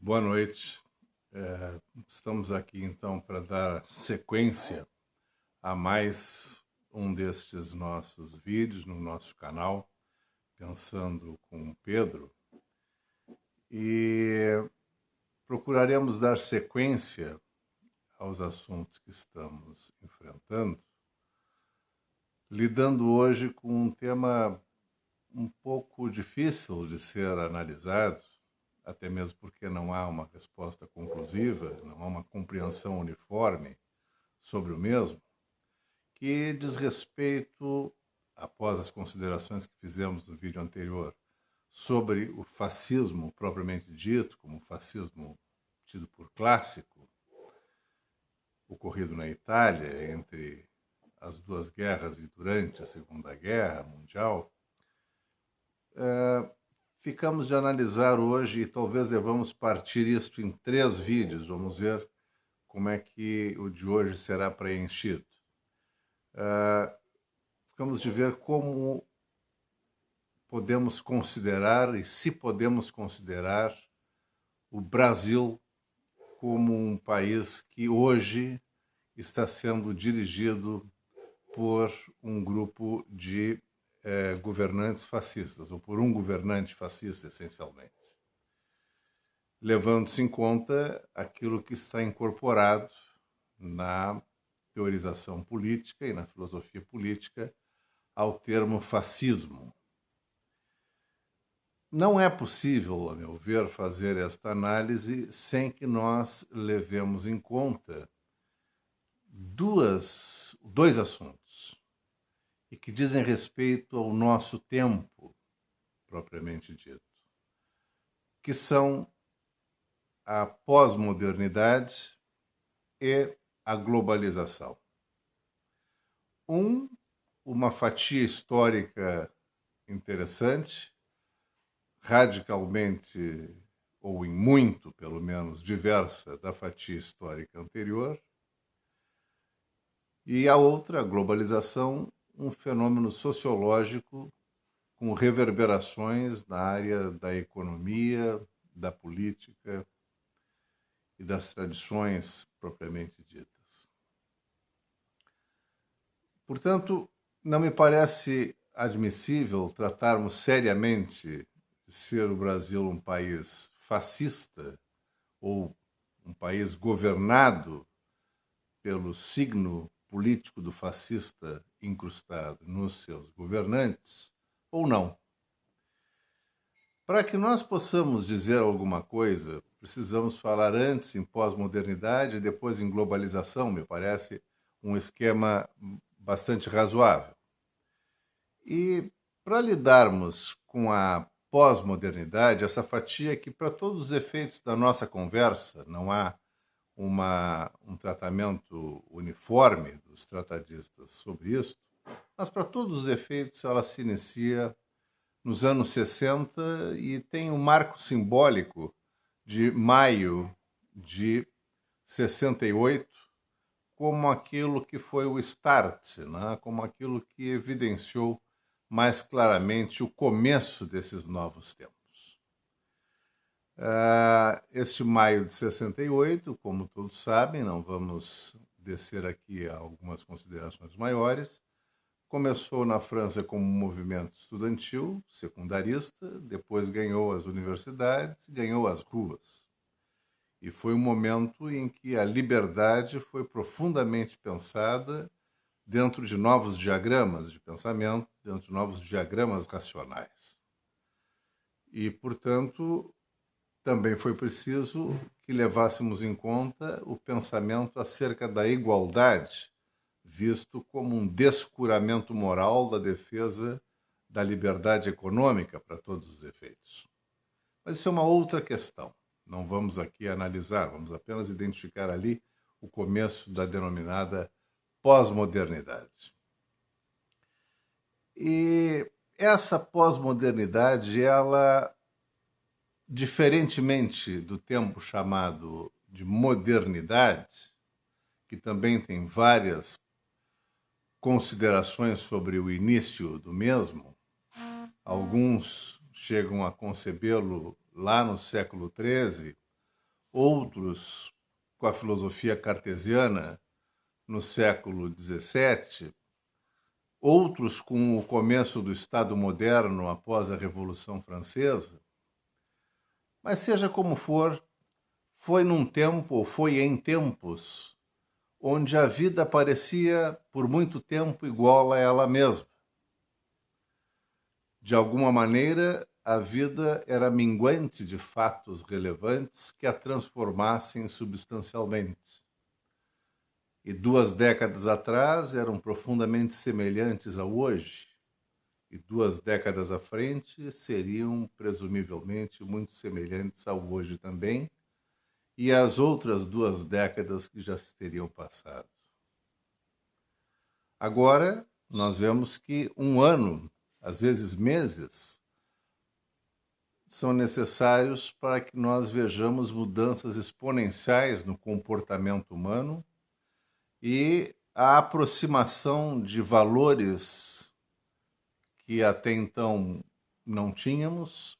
Boa noite. Estamos aqui então para dar sequência a mais um destes nossos vídeos no nosso canal, Pensando com Pedro, e procuraremos dar sequência aos assuntos que estamos enfrentando, lidando hoje com um tema um pouco difícil de ser analisado, até mesmo porque não há uma resposta conclusiva, não há uma compreensão uniforme sobre o mesmo, que diz respeito, após as considerações que fizemos no vídeo anterior, sobre o fascismo propriamente dito, como o fascismo tido por clássico, ocorrido na Itália entre as duas guerras e durante a Segunda Guerra Mundial. Ficamos de analisar hoje e talvez devamos partir isto em 3 vídeos. Vamos ver como é que o de hoje será preenchido. Ficamos de ver como podemos considerar e se podemos considerar o Brasil como um país que hoje está sendo dirigido por um grupo de governantes fascistas, ou por um governante fascista, essencialmente, levando-se em conta aquilo que está incorporado na teorização política e na filosofia política ao termo fascismo. Não é possível, a meu ver, fazer esta análise sem que nós levemos em conta dois assuntos e que dizem respeito ao nosso tempo, propriamente dito, que são a pós-modernidade e a globalização. Uma fatia histórica interessante, radicalmente, ou em muito, pelo menos, diversa da fatia histórica anterior, e a outra, a globalização, um fenômeno sociológico com reverberações na área da economia, da política e das tradições propriamente ditas. Portanto, não me parece admissível tratarmos seriamente de ser o Brasil um país fascista ou um país governado pelo signo político do fascista incrustado nos seus governantes, ou não. Para que nós possamos dizer alguma coisa, precisamos falar antes em pós-modernidade e depois em globalização, me parece um esquema bastante razoável. E para lidarmos com a pós-modernidade, essa fatia que, para todos os efeitos da nossa conversa, não há um tratamento uniforme dos tratadistas sobre isso, mas para todos os efeitos ela se inicia nos anos 60 e tem um marco simbólico de maio de 68 como aquilo que foi o start, né? Como aquilo que evidenciou mais claramente o começo desses novos tempos. Este maio de 68, como todos sabem, não vamos descer aqui a algumas considerações maiores, começou na França como um movimento estudantil, secundarista, depois ganhou as universidades, ganhou as ruas. E foi um momento em que a liberdade foi profundamente pensada dentro de novos diagramas de pensamento, dentro de novos diagramas racionais. E, portanto, também foi preciso que levássemos em conta o pensamento acerca da igualdade, visto como um descuramento moral da defesa da liberdade econômica para todos os efeitos. Mas isso é uma outra questão. Não vamos aqui analisar, vamos apenas identificar ali o começo da denominada pós-modernidade. E essa pós-modernidade, ela, diferentemente do tempo chamado de modernidade, que também tem várias considerações sobre o início do mesmo, alguns chegam a concebê-lo lá no século XIII outros com a filosofia cartesiana no século XVII, outros com o começo do Estado moderno após a Revolução Francesa. Mas seja como for, foi num tempo, ou foi em tempos, onde a vida parecia por muito tempo igual a ela mesma. De alguma maneira, a vida era minguante de fatos relevantes que a transformassem substancialmente. E 2 décadas atrás eram profundamente semelhantes a hoje, e 2 décadas à frente seriam presumivelmente muito semelhantes ao hoje também, e às outras 2 décadas que já se teriam passado. Agora, nós vemos que um ano, às vezes meses, são necessários para que nós vejamos mudanças exponenciais no comportamento humano e a aproximação de valores que até então não tínhamos.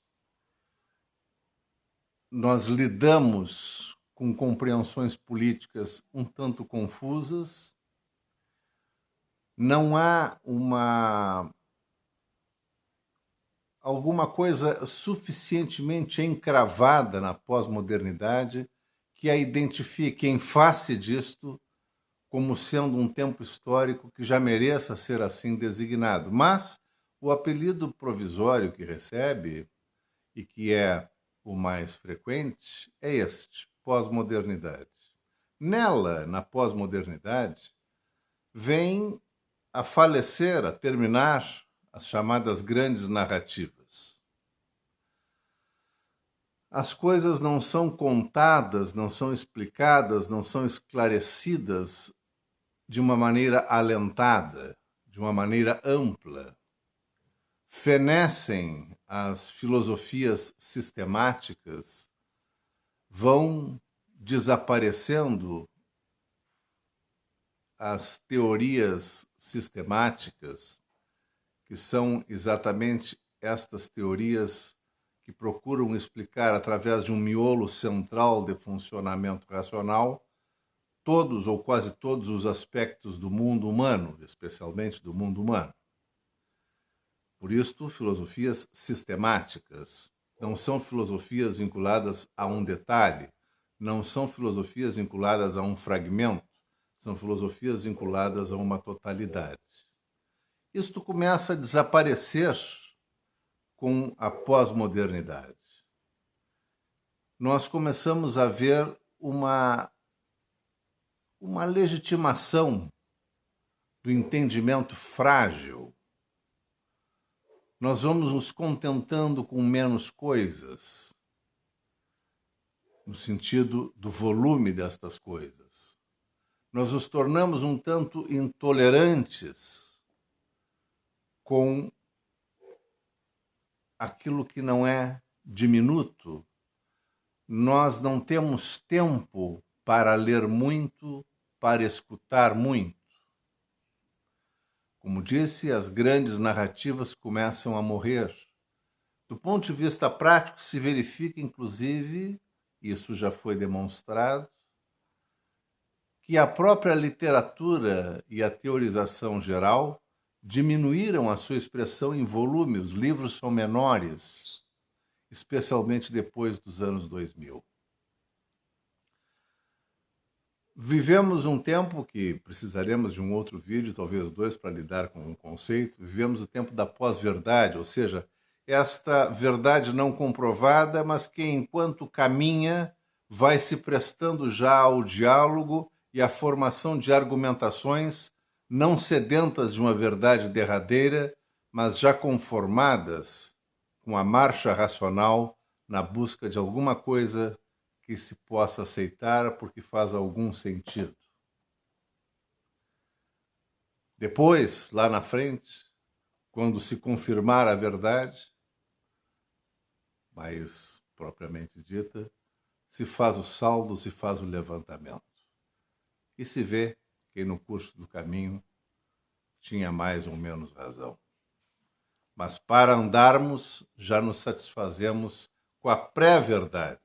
Nós lidamos com compreensões políticas um tanto confusas. Não há alguma coisa suficientemente encravada na pós-modernidade que a identifique em face disto como sendo um tempo histórico que já mereça ser assim designado. Mas o apelido provisório que recebe, e que é o mais frequente, é este: pós-modernidade. Nela, na pós-modernidade, vem a falecer, a terminar as chamadas grandes narrativas. As coisas não são contadas, não são explicadas, não são esclarecidas de uma maneira alentada, de uma maneira ampla. Fenecem as filosofias sistemáticas, vão desaparecendo as teorias sistemáticas, que são exatamente estas teorias que procuram explicar, através de um miolo central de funcionamento racional, todos ou quase todos os aspectos do mundo humano, especialmente do mundo humano. Por isto, filosofias sistemáticas não são filosofias vinculadas a um detalhe, não são filosofias vinculadas a um fragmento, são filosofias vinculadas a uma totalidade. Isto começa a desaparecer com a pós-modernidade. Nós começamos a ver uma legitimação do entendimento frágil. Nós vamos nos contentando com menos coisas, no sentido do volume destas coisas. Nós nos tornamos um tanto intolerantes com aquilo que não é diminuto. Nós não temos tempo para ler muito, para escutar muito. Como disse, as grandes narrativas começam a morrer. Do ponto de vista prático, se verifica, inclusive, isso já foi demonstrado, que a própria literatura e a teorização geral diminuíram a sua expressão em volume. Os livros são menores, especialmente depois dos anos 2000. Vivemos um tempo que precisaremos de um outro vídeo, talvez 2, para lidar com um conceito. Vivemos o tempo da pós-verdade, ou seja, esta verdade não comprovada, mas que, enquanto caminha, vai se prestando já ao diálogo e à formação de argumentações não sedentas de uma verdade derradeira, mas já conformadas com a marcha racional na busca de alguma coisa que se possa aceitar porque faz algum sentido. Depois, lá na frente, quando se confirmar a verdade, mais propriamente dita, se faz o saldo, se faz o levantamento. E se vê quem no curso do caminho tinha mais ou menos razão. Mas para andarmos, já nos satisfazemos com a pré-verdade.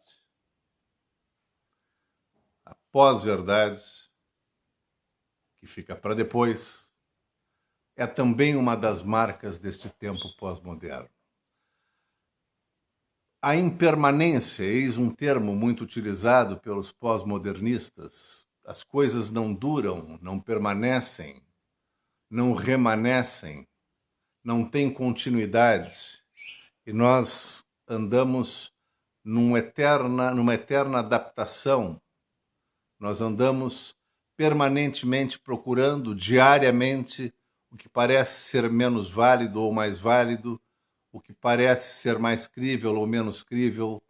pós-verdade, que fica para depois, é também uma das marcas deste tempo pós-moderno. A impermanência, eis um termo muito utilizado pelos pós-modernistas. As coisas não duram, não permanecem, não remanescem, não têm continuidade. E nós andamos numa eterna adaptação. Nós andamos permanentemente procurando, diariamente, o que parece ser menos válido ou mais válido, o que parece ser mais crível ou menos crível,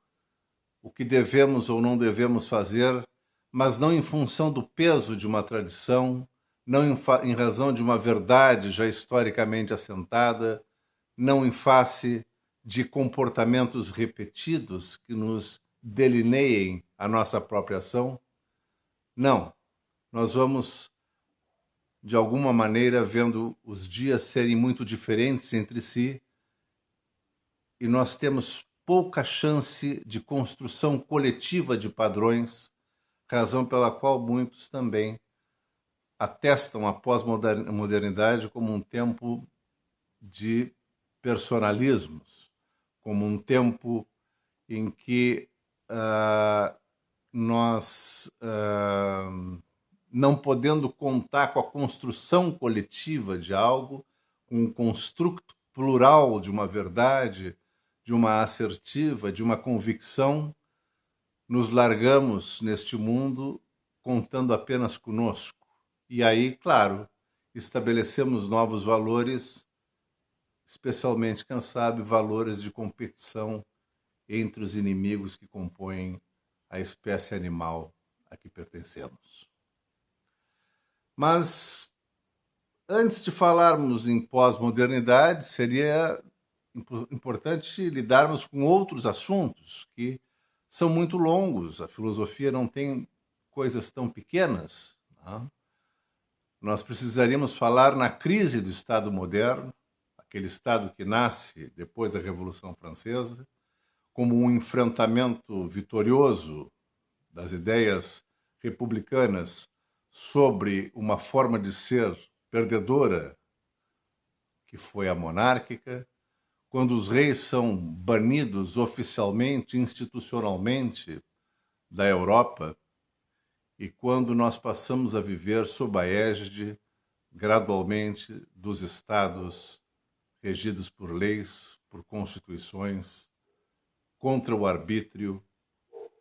o que devemos ou não devemos fazer, mas não em função do peso de uma tradição, não em razão de uma verdade já historicamente assentada, não em face de comportamentos repetidos que nos delineiem a nossa própria ação. Não, nós vamos, de alguma maneira, vendo os dias serem muito diferentes entre si, e nós temos pouca chance de construção coletiva de padrões, razão pela qual muitos também atestam a pós-modernidade como um tempo de personalismos, como um tempo em que nós, não podendo contar com a construção coletiva de algo, com um construto plural de uma verdade, de uma assertiva, de uma convicção, nos largamos neste mundo contando apenas conosco. E aí, claro, estabelecemos novos valores, especialmente, quem sabe, valores de competição entre os inimigos que compõem a espécie animal a que pertencemos. Mas, antes de falarmos em pós-modernidade, seria importante lidarmos com outros assuntos que são muito longos. A filosofia não tem coisas tão pequenas. Não? Nós precisaríamos falar na crise do Estado moderno, aquele Estado que nasce depois da Revolução Francesa, como um enfrentamento vitorioso das ideias republicanas sobre uma forma de ser perdedora, que foi a monárquica, quando os reis são banidos oficialmente, institucionalmente da Europa, e quando nós passamos a viver sob a égide, gradualmente, dos estados regidos por leis, por constituições, contra o arbítrio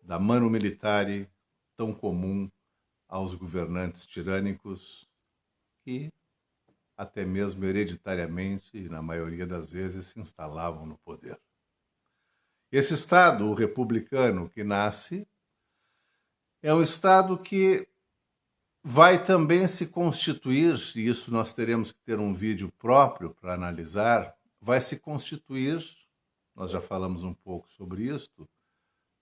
da mano militare tão comum aos governantes tirânicos que até mesmo hereditariamente e na maioria das vezes se instalavam no poder. Esse Estado, o republicano que nasce, é um Estado que vai também se constituir, e isso nós teremos que ter um vídeo próprio para analisar, vai se constituir, nós já falamos um pouco sobre isso,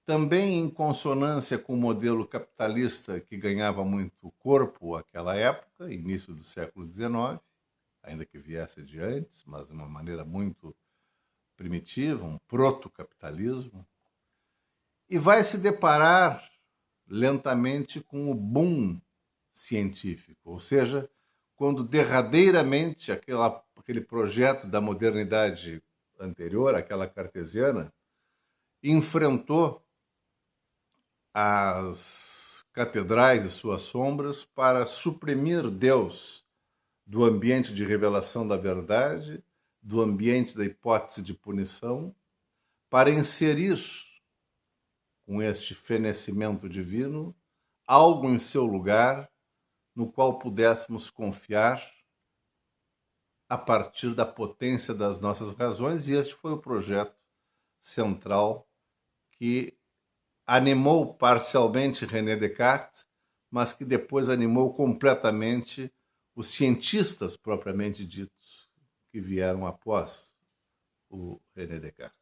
também em consonância com o modelo capitalista que ganhava muito corpo naquela época, início do século XIX, ainda que viesse de antes, mas de uma maneira muito primitiva, um proto-capitalismo, e vai se deparar lentamente com o boom científico, ou seja, quando derradeiramente aquele projeto da modernidade anterior, aquela cartesiana, enfrentou as catedrais e suas sombras para suprimir Deus do ambiente de revelação da verdade, do ambiente da hipótese de punição, para inserir, com este fenecimento divino, algo em seu lugar no qual pudéssemos confiar a partir da potência das nossas razões, e este foi o projeto central que animou parcialmente René Descartes, mas que depois animou completamente os cientistas propriamente ditos que vieram após o René Descartes.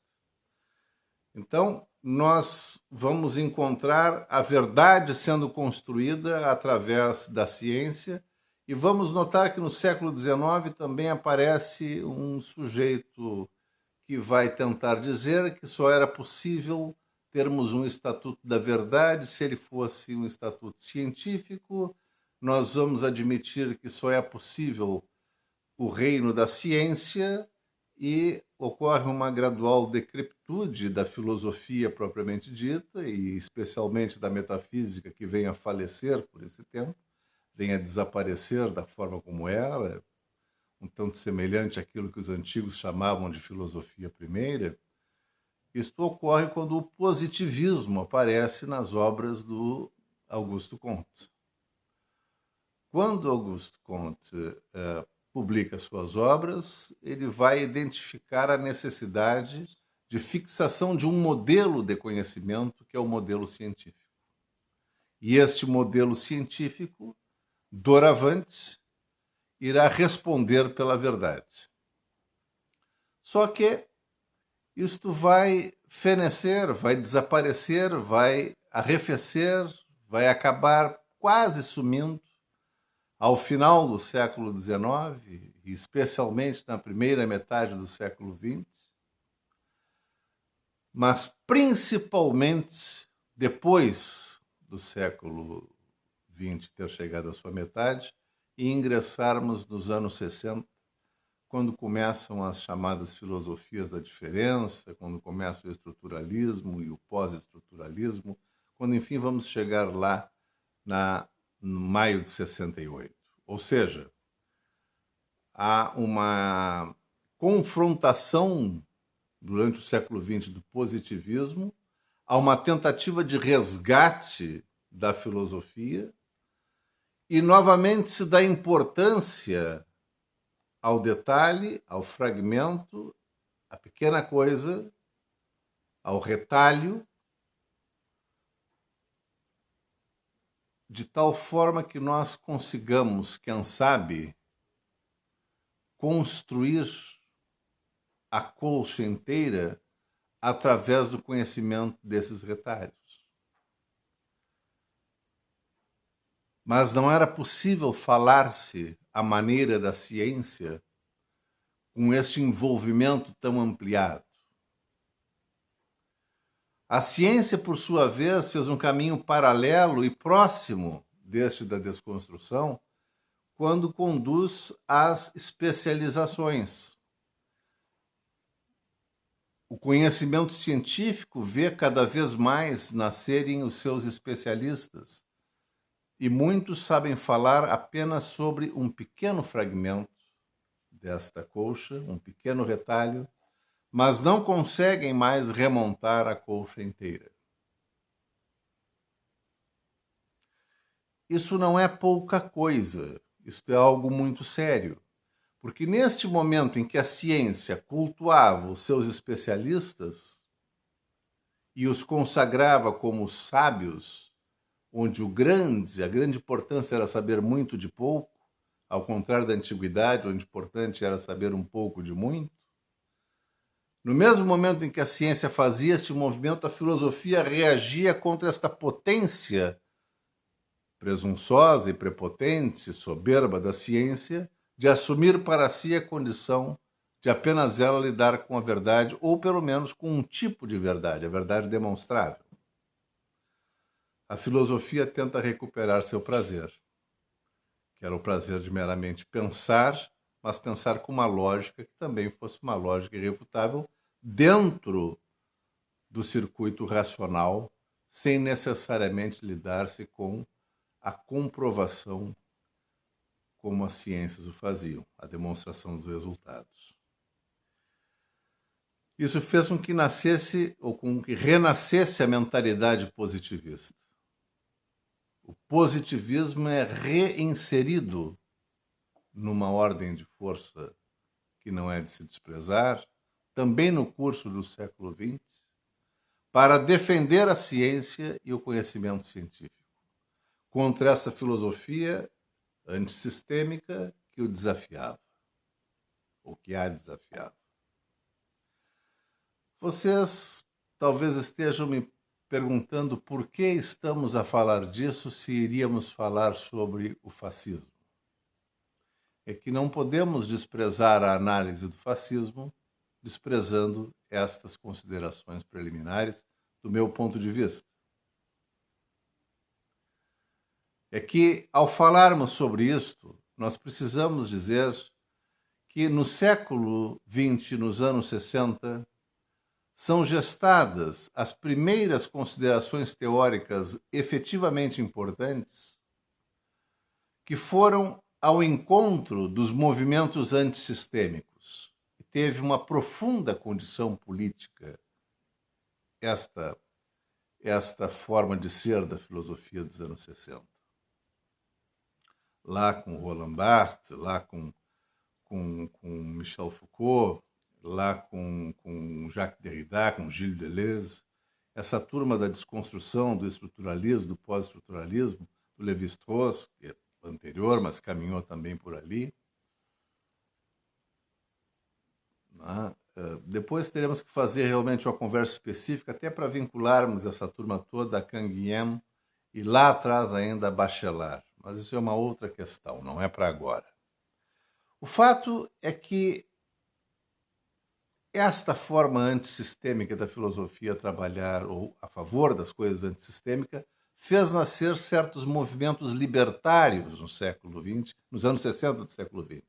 Então, nós vamos encontrar a verdade sendo construída através da ciência, e vamos notar que no século XIX também aparece um sujeito que vai tentar dizer que só era possível termos um estatuto da verdade. Se ele fosse um estatuto científico, nós vamos admitir que só é possível o reino da ciência e ocorre uma gradual decrepitude da filosofia propriamente dita, e especialmente da metafísica, que vem a falecer por esse tempo, vem a desaparecer da forma como era, um tanto semelhante àquilo que os antigos chamavam de filosofia primeira. Isto ocorre quando o positivismo aparece nas obras do Augusto Comte. Quando Auguste Comte publica suas obras, ele vai identificar a necessidade de fixação de um modelo de conhecimento, que é o modelo científico. E este modelo científico, doravante, irá responder pela verdade. Só que isto vai fenecer, vai desaparecer, vai arrefecer, vai acabar quase sumindo ao final do século XIX, e especialmente na primeira metade do século XX, mas principalmente depois do século XX ter chegado à sua metade e ingressarmos nos anos 60, quando começam as chamadas filosofias da diferença, quando começa o estruturalismo e o pós-estruturalismo, quando enfim vamos chegar lá no maio de 68. Ou seja, há uma confrontação durante o século XX do positivismo, há uma tentativa de resgate da filosofia e novamente se dá importância ao detalhe, ao fragmento, à pequena coisa, ao retalho, de tal forma que nós consigamos, quem sabe, construir a colcha inteira através do conhecimento desses retalhos. Mas não era possível falar-se à maneira da ciência com este envolvimento tão ampliado. A ciência, por sua vez, fez um caminho paralelo e próximo deste da desconstrução quando conduz às especializações. O conhecimento científico vê cada vez mais nascerem os seus especialistas, e muitos sabem falar apenas sobre um pequeno fragmento desta colcha, um pequeno retalho, mas não conseguem mais remontar a colcha inteira. Isso não é pouca coisa, isto é algo muito sério, porque neste momento em que a ciência cultuava os seus especialistas e os consagrava como sábios, onde a grande importância era saber muito de pouco, ao contrário da antiguidade, onde o importante era saber um pouco de muito, no mesmo momento em que a ciência fazia este movimento, a filosofia reagia contra esta potência presunçosa e prepotente, soberba da ciência, de assumir para si a condição de apenas ela lidar com a verdade, ou pelo menos com um tipo de verdade, a verdade demonstrável. A filosofia tenta recuperar seu prazer, que era o prazer de meramente pensar, mas pensar com uma lógica que também fosse uma lógica irrefutável dentro do circuito racional, sem necessariamente lidar-se com a comprovação como as ciências o faziam, a demonstração dos resultados. Isso fez com que nascesse, ou com que renascesse a mentalidade positivista. O positivismo é reinserido numa ordem de força que não é de se desprezar, também no curso do século XX, para defender a ciência e o conhecimento científico, contra essa filosofia antissistêmica que o desafiava, ou que a desafiava. Vocês talvez estejam me perguntando por que estamos a falar disso se iríamos falar sobre o fascismo. É que não podemos desprezar a análise do fascismo desprezando estas considerações preliminares do meu ponto de vista. É que, ao falarmos sobre isto, nós precisamos dizer que no século XX, nos anos 60, são gestadas as primeiras considerações teóricas efetivamente importantes que foram ao encontro dos movimentos antissistêmicos. Teve uma profunda condição política esta forma de ser da filosofia dos anos 60. Lá com Roland Barthes, lá com Michel Foucault, lá com Jacques Derrida, com Gilles Deleuze, essa turma da desconstrução, do estruturalismo, do pós-estruturalismo, do Lévi-Strauss, que é anterior, mas caminhou também por ali. Depois teremos que fazer realmente uma conversa específica, até para vincularmos essa turma toda a Canguilhem e lá atrás ainda a Bachelard. Mas isso é uma outra questão, não é para agora. O fato é que esta forma antissistêmica da filosofia trabalhar ou a favor das coisas antissistêmicas fez nascer certos movimentos libertários no século XX, nos anos 60 do século XX.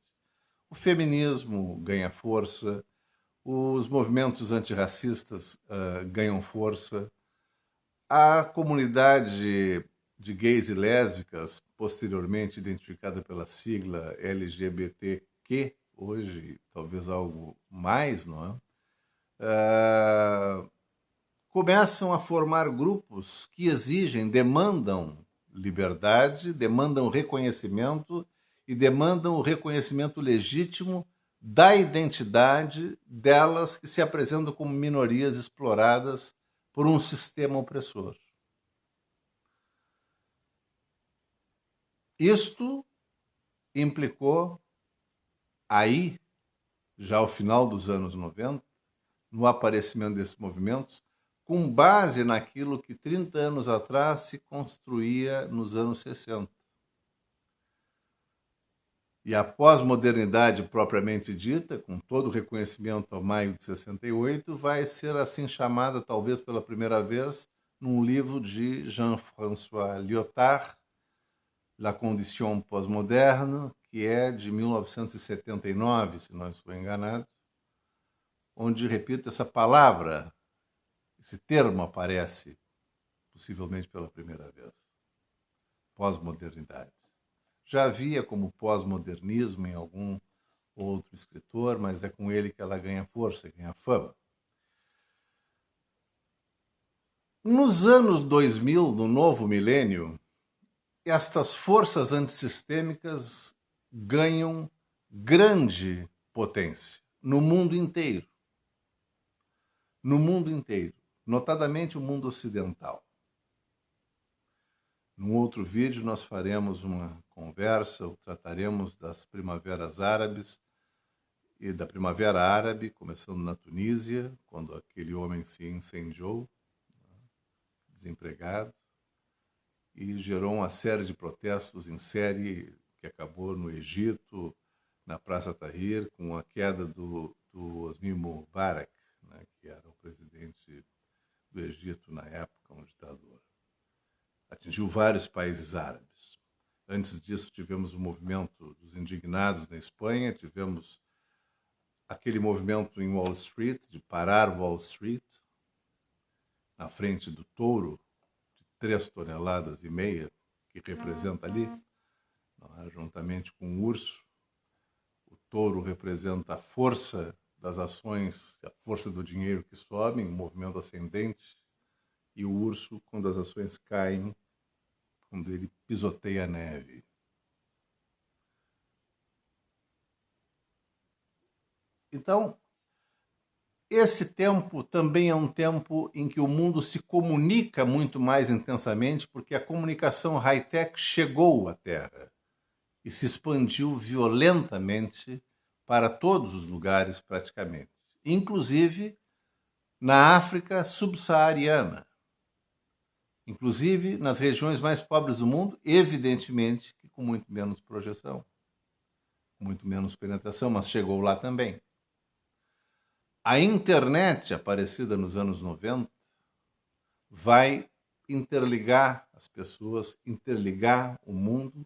O feminismo ganha força, os movimentos antirracistas ganham força, a comunidade de gays e lésbicas, posteriormente identificada pela sigla LGBTQ, hoje talvez algo mais, não é? Começam a formar grupos que exigem, demandam liberdade, demandam reconhecimento e demandam o reconhecimento legítimo da identidade delas que se apresentam como minorias exploradas por um sistema opressor. Isto implicou, aí, já ao final dos anos 90, no aparecimento desses movimentos, com base naquilo que 30 anos atrás se construía nos anos 60. E a pós-modernidade propriamente dita, com todo o reconhecimento ao maio de 68, vai ser assim chamada, talvez pela primeira vez, num livro de Jean-François Lyotard, La Condition Postmoderne, que é de 1979, se não estou enganado, onde, repito, essa palavra, esse termo aparece, possivelmente pela primeira vez. Pós-modernidade. Já havia como pós-modernismo em algum outro escritor, mas é com ele que ela ganha força, ganha fama. Nos anos 2000, no novo milênio, estas forças antissistêmicas ganham grande potência no mundo inteiro. No mundo inteiro, notadamente o mundo ocidental. Num outro vídeo nós faremos uma conversa, ou trataremos das primaveras árabes e da Primavera Árabe, começando na Tunísia, quando aquele homem se incendiou, desempregado, e gerou uma série de protestos em série que acabou no Egito, na Praça Tahrir, com a queda do Hosni Mubarak, né, que era o presidente do Egito na época, um ditador. Atingiu vários países árabes. Antes disso, tivemos o movimento dos indignados na Espanha, tivemos aquele movimento em Wall Street, de parar Wall Street, na frente do touro, 3,5 toneladas, que representa ali, juntamente com o urso. O touro representa a força das ações, a força do dinheiro que sobe, um movimento ascendente, e o urso, quando as ações caem, quando ele pisoteia a neve. Então, esse tempo também é um tempo em que o mundo se comunica muito mais intensamente, porque a comunicação high-tech chegou à Terra e se expandiu violentamente para todos os lugares praticamente, inclusive na África subsaariana, inclusive nas regiões mais pobres do mundo, evidentemente que com muito menos projeção, muito menos penetração, mas chegou lá também. A internet, aparecida nos anos 90, vai interligar as pessoas, interligar o mundo,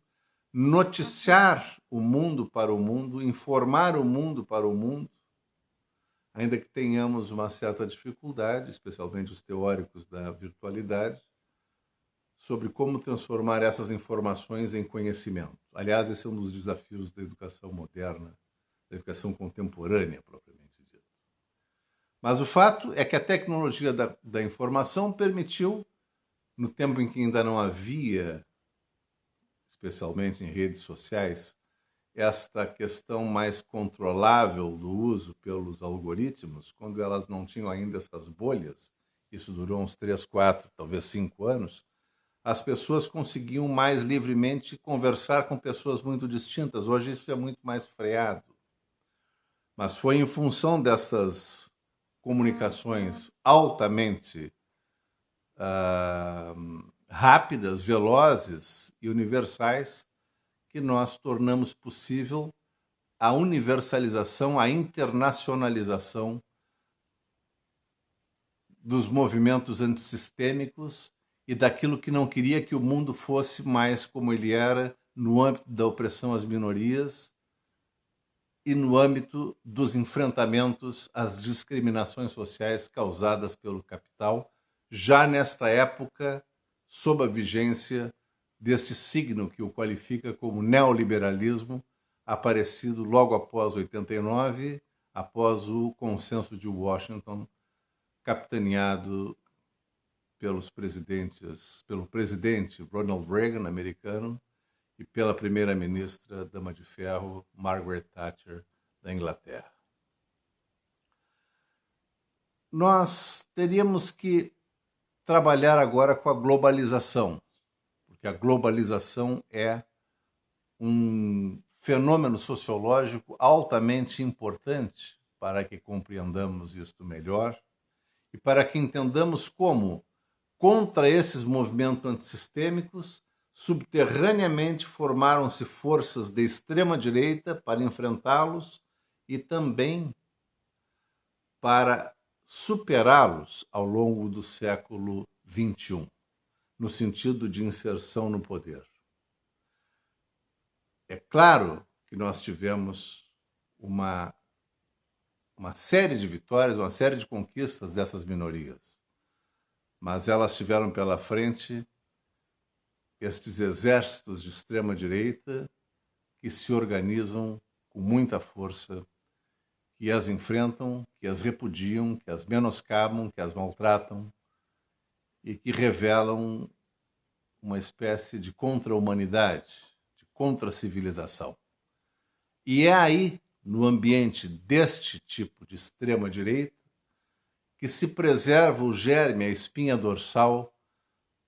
noticiar o mundo para o mundo, informar o mundo para o mundo, ainda que tenhamos uma certa dificuldade, especialmente os teóricos da virtualidade, sobre como transformar essas informações em conhecimento. Aliás, esse é um dos desafios da educação moderna, da educação contemporânea, propriamente dita. Mas o fato é que a tecnologia da informação permitiu, no tempo em que ainda não havia, especialmente em redes sociais, esta questão mais controlável do uso pelos algoritmos, quando elas não tinham ainda essas bolhas, isso durou uns 3, 4, talvez 5 anos, as pessoas conseguiam mais livremente conversar com pessoas muito distintas. Hoje isso é muito mais freado. Mas foi em função dessas comunicações altamente rápidas, velozes e universais que nós tornamos possível a universalização, a internacionalização dos movimentos antissistêmicos e daquilo que não queria que o mundo fosse mais como ele era no âmbito da opressão às minorias e no âmbito dos enfrentamentos às discriminações sociais causadas pelo capital, já nesta época, sob a vigência deste signo que o qualifica como neoliberalismo, aparecido logo após 89, após o Consenso de Washington, capitaneado pelo presidente Ronald Reagan, americano, e pela primeira-ministra, dama de ferro, Margaret Thatcher, da Inglaterra. Nós teríamos que trabalhar agora com a globalização, porque a globalização é um fenômeno sociológico altamente importante para que compreendamos isto melhor e para que entendamos como, contra esses movimentos antissistêmicos, subterraneamente formaram-se forças de extrema-direita para enfrentá-los e também para superá-los ao longo do século XXI, no sentido de inserção no poder. É claro que nós tivemos uma série de vitórias, uma série de conquistas dessas minorias, mas elas tiveram pela frente estes exércitos de extrema-direita que se organizam com muita força, que as enfrentam, que as repudiam, que as menoscabam, que as maltratam e que revelam uma espécie de contra-humanidade, de contra-civilização. E é aí, no ambiente deste tipo de extrema-direita, que se preserva o germe, a espinha dorsal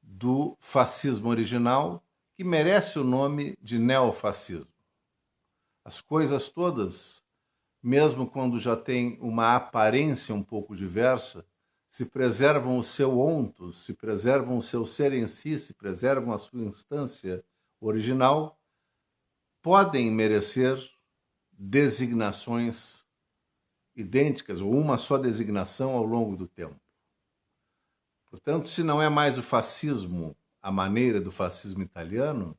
do fascismo original, que merece o nome de neofascismo. As coisas todas, mesmo quando já tem uma aparência um pouco diversa, se preservam o seu onto, se preservam o seu ser em si, se preservam a sua instância original, podem merecer designações idênticas ou uma só designação ao longo do tempo. Portanto, se não é mais o fascismo a maneira do fascismo italiano,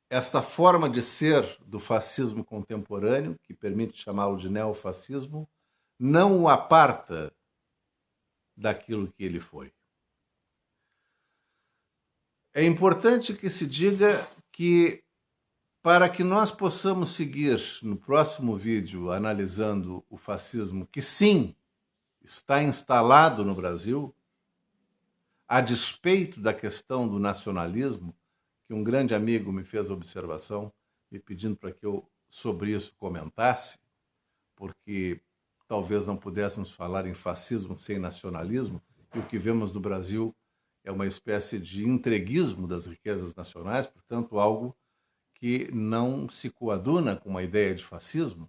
esta forma de ser do fascismo contemporâneo, que permite chamá-lo de neofascismo, não o aparta daquilo que ele foi. É importante que se diga que, para que nós possamos seguir no próximo vídeo analisando o fascismo, que sim, está instalado no Brasil, a despeito da questão do nacionalismo, que um grande amigo me fez observação, me pedindo para que eu sobre isso comentasse, porque talvez não pudéssemos falar em fascismo sem nacionalismo, e o que vemos no Brasil é uma espécie de entreguismo das riquezas nacionais, portanto, algo que não se coaduna com uma ideia de fascismo.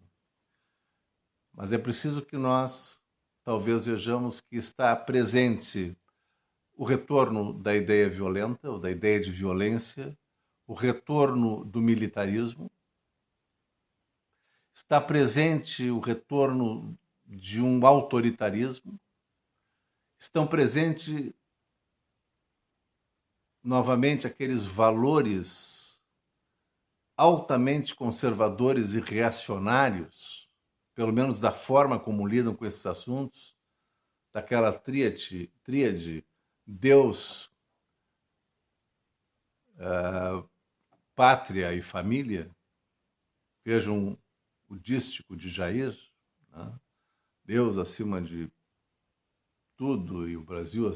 Mas é preciso que nós talvez vejamos que está presente o retorno da ideia violenta, ou da ideia de violência, o retorno do militarismo, está presente o retorno de um autoritarismo, estão presentes novamente aqueles valores altamente conservadores e reacionários, pelo menos da forma como lidam com esses assuntos, daquela tríade Deus, pátria e família. Vejam o dístico de Jair, né? Deus acima de tudo e o Brasil,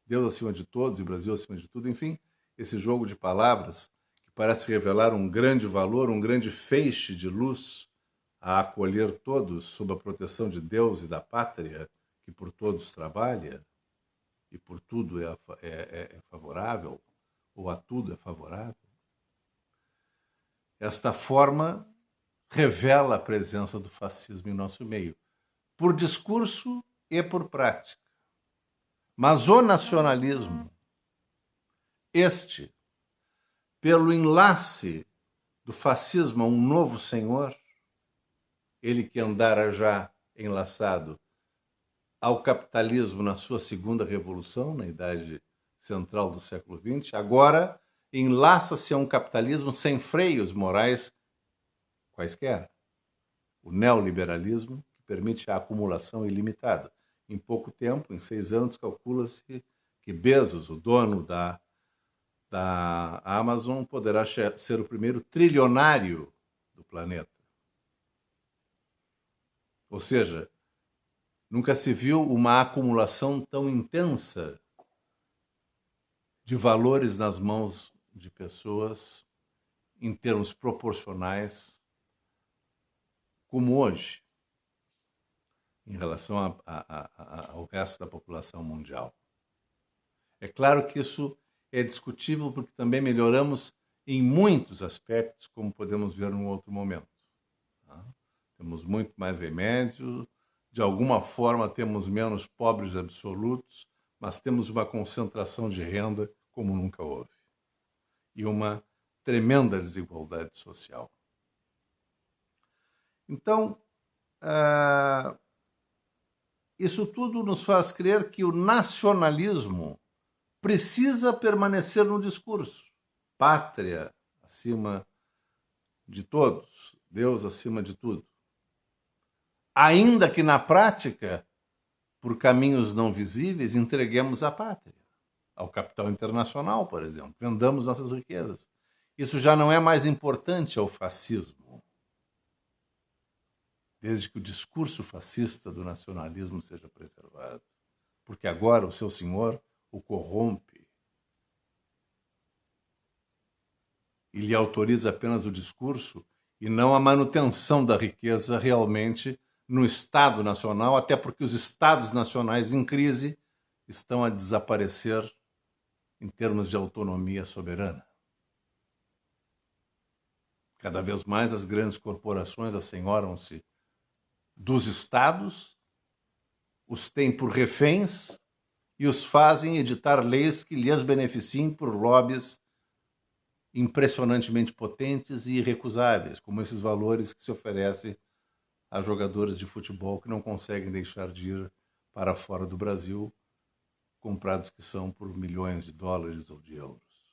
Deus acima de todos e o Brasil acima de tudo. Enfim, esse jogo de palavras que parece revelar um grande valor, um grande feixe de luz a acolher todos sob a proteção de Deus e da pátria, que por todos trabalha e por tudo é favorável, ou a tudo é favorável. Esta forma revela a presença do fascismo em nosso meio, por discurso e por prática. Mas o nacionalismo, pelo enlace do fascismo a um novo senhor, ele que andara já enlaçado ao capitalismo na sua segunda revolução, na idade central do século XX, agora enlaça-se a um capitalismo sem freios morais quaisquer. O neoliberalismo, que permite a acumulação ilimitada. Em pouco tempo, em 6 anos, calcula-se que Bezos, o dono da Amazon, poderá ser o primeiro trilionário do planeta. Ou seja, nunca se viu uma acumulação tão intensa de valores nas mãos de pessoas em termos proporcionais como hoje, em relação ao resto da população mundial. É claro que isso é discutível porque também melhoramos em muitos aspectos, como podemos ver num outro momento. Tá? Temos muito mais remédio, de alguma forma temos menos pobres absolutos, mas temos uma concentração de renda como nunca houve. E uma tremenda desigualdade social. Então, isso tudo nos faz crer que o nacionalismo precisa permanecer no discurso. Pátria acima de todos, Deus acima de tudo. Ainda que na prática, por caminhos não visíveis, entreguemos a pátria ao capital internacional, por exemplo. Vendamos nossas riquezas. Isso já não é mais importante ao fascismo, desde que o discurso fascista do nacionalismo seja preservado. Porque agora o seu senhor o corrompe e lhe autoriza apenas o discurso e não a manutenção da riqueza realmente no Estado Nacional, até porque os Estados nacionais em crise estão a desaparecer em termos de autonomia soberana. Cada vez mais as grandes corporações assenhoram-se dos Estados, os têm por reféns e os fazem editar leis que lhes beneficiem por lobbies impressionantemente potentes e irrecusáveis, como esses valores que se oferecem a jogadores de futebol que não conseguem deixar de ir para fora do Brasil, comprados que são por milhões de dólares ou de euros.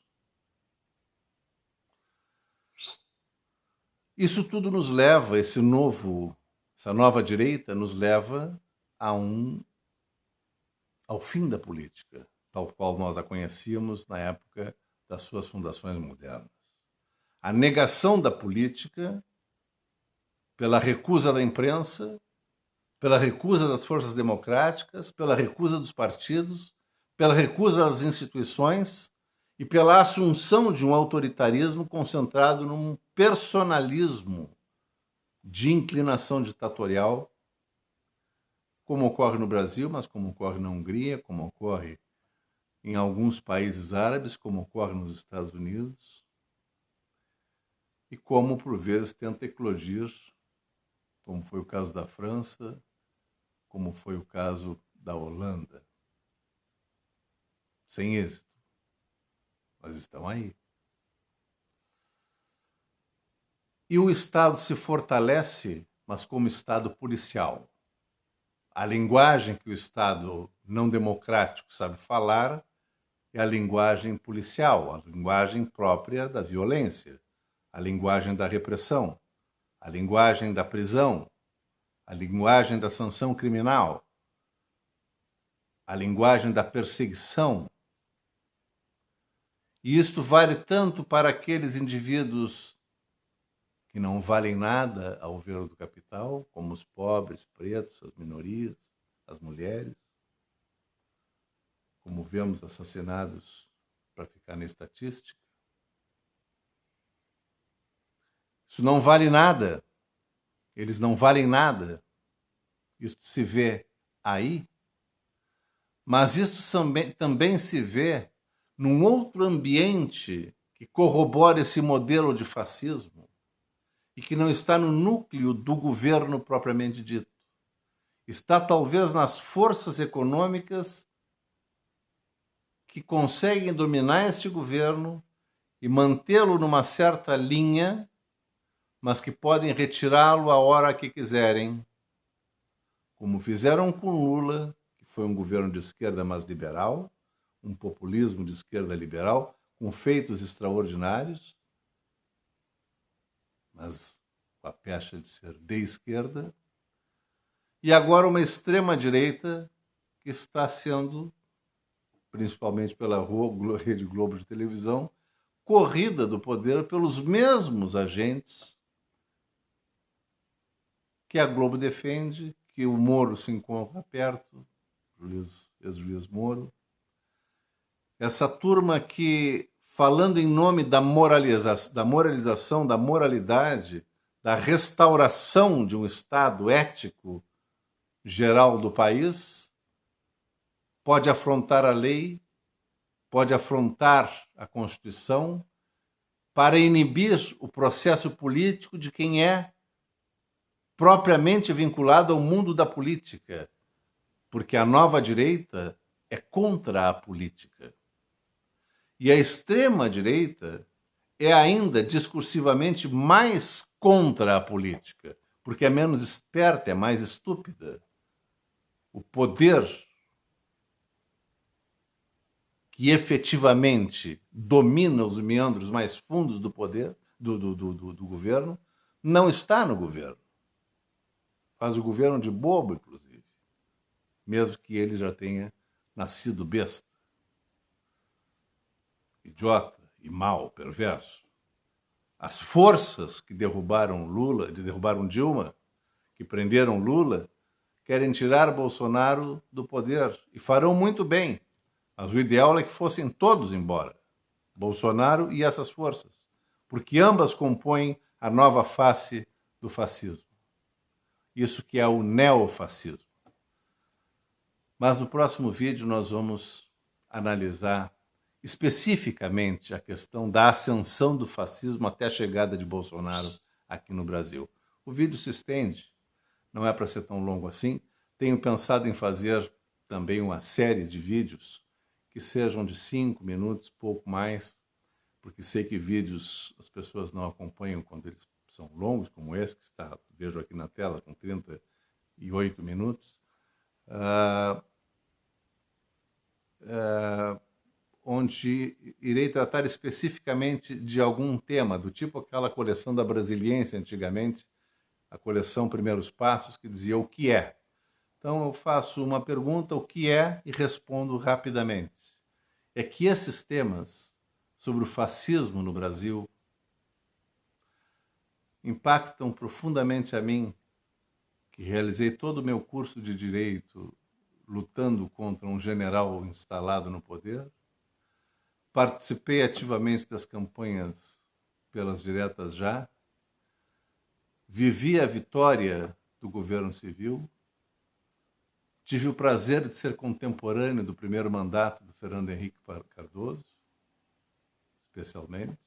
Isso tudo nos leva, essa nova direita nos leva ao fim da política, tal qual nós a conhecíamos na época das suas fundações modernas. A negação da política pela recusa da imprensa, pela recusa das forças democráticas, pela recusa dos partidos, pela recusa das instituições e pela assunção de um autoritarismo concentrado num personalismo de inclinação ditatorial, como ocorre no Brasil, mas como ocorre na Hungria, como ocorre em alguns países árabes, como ocorre nos Estados Unidos, e como, por vezes, tenta eclodir, como foi o caso da França, como foi o caso da Holanda. Sem êxito. Mas estão aí. E o Estado se fortalece, mas como Estado policial. A linguagem que o Estado não democrático sabe falar é a linguagem policial, a linguagem própria da violência, a linguagem da repressão, a linguagem da prisão, a linguagem da sanção criminal, a linguagem da perseguição. E isto vale tanto para aqueles indivíduos que não valem nada ao ver do capital, como os pobres, pretos, as minorias, as mulheres, como vemos assassinados para ficar na estatística. Isso não vale nada. Eles não valem nada. Isso se vê aí. Mas isso também se vê num outro ambiente que corrobora esse modelo de fascismo e que não está no núcleo do governo propriamente dito. Está talvez nas forças econômicas que conseguem dominar este governo e mantê-lo numa certa linha, mas que podem retirá-lo a hora que quiserem, como fizeram com Lula, que foi um governo de esquerda mais liberal, um populismo de esquerda liberal, com feitos extraordinários, mas com a pecha de ser de esquerda, e agora uma extrema-direita que está sendo, principalmente pela Rede Globo de televisão, corrida do poder pelos mesmos agentes que a Globo defende, que o Moro se encontra perto, ex-juiz Moro. Essa turma que, falando em nome da moralização, da moralidade, da restauração de um Estado ético geral do país, pode afrontar a lei, pode afrontar a Constituição para inibir o processo político de quem é propriamente vinculado ao mundo da política, porque a nova direita é contra a política. E a extrema-direita é ainda discursivamente mais contra a política, porque é menos esperta, é mais estúpida. O poder que efetivamente domina os meandros mais fundos do poder, do governo, não está no governo. Faz o governo de bobo, inclusive, mesmo que ele já tenha nascido besta, idiota e mau, perverso. As forças que derrubaram Lula, derrubaram Dilma, que prenderam Lula, querem tirar Bolsonaro do poder e farão muito bem. Mas o ideal é que fossem todos embora, Bolsonaro e essas forças, porque ambas compõem a nova face do fascismo. Isso que é o neofascismo. Mas no próximo vídeo nós vamos analisar especificamente a questão da ascensão do fascismo até a chegada de Bolsonaro aqui no Brasil. O vídeo se estende, não é para ser tão longo assim. Tenho pensado em fazer também uma série de vídeos que sejam de 5 minutos, pouco mais, porque sei que vídeos as pessoas não acompanham quando eles são longos, como esse, que vejo aqui na tela, com 38 minutos, onde irei tratar especificamente de algum tema, do tipo aquela coleção da Brasiliense antigamente, a coleção Primeiros Passos, que dizia o que é. Então eu faço uma pergunta, o que é, e respondo rapidamente. É que esses temas sobre o fascismo no Brasil impactam profundamente a mim, que realizei todo o meu curso de Direito lutando contra um general instalado no poder, participei ativamente das campanhas pelas diretas já, vivi a vitória do governo civil, tive o prazer de ser contemporâneo do primeiro mandato do Fernando Henrique Cardoso, especialmente.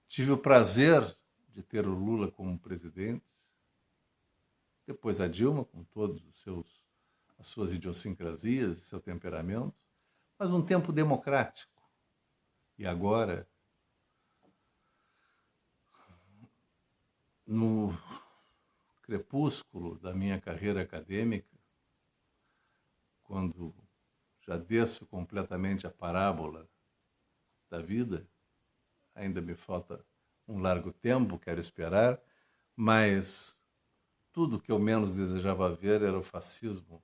Tive o prazer de ter o Lula como presidente, depois a Dilma, com todas as suas idiosincrasias, seu temperamento, mas um tempo democrático. E agora, no crepúsculo da minha carreira acadêmica, quando já desço completamente a parábola da vida, ainda me falta um largo tempo, quero esperar, mas tudo que eu menos desejava ver era o fascismo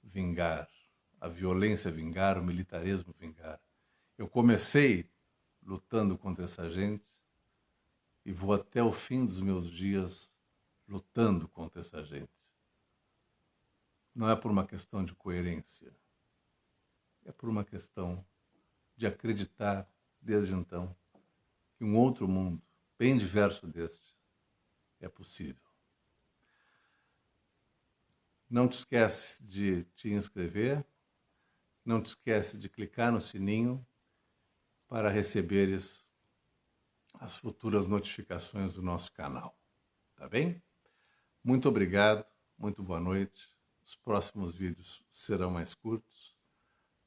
vingar, a violência vingar, o militarismo vingar. Eu comecei lutando contra essa gente e vou até o fim dos meus dias lutando contra essa gente. Não é por uma questão de coerência, é por uma questão de acreditar, desde então, que um outro mundo, bem diverso deste, é possível. Não te esquece de te inscrever, não te esquece de clicar no sininho para receberes as futuras notificações do nosso canal. Tá bem? Muito obrigado, muito boa noite. Os próximos vídeos serão mais curtos,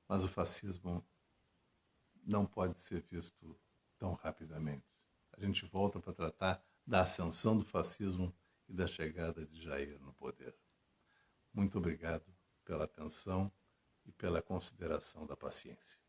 mas o fascismo não pode ser visto tão rapidamente. A gente volta para tratar da ascensão do fascismo e da chegada de Jair no poder. Muito obrigado pela atenção e pela consideração da paciência.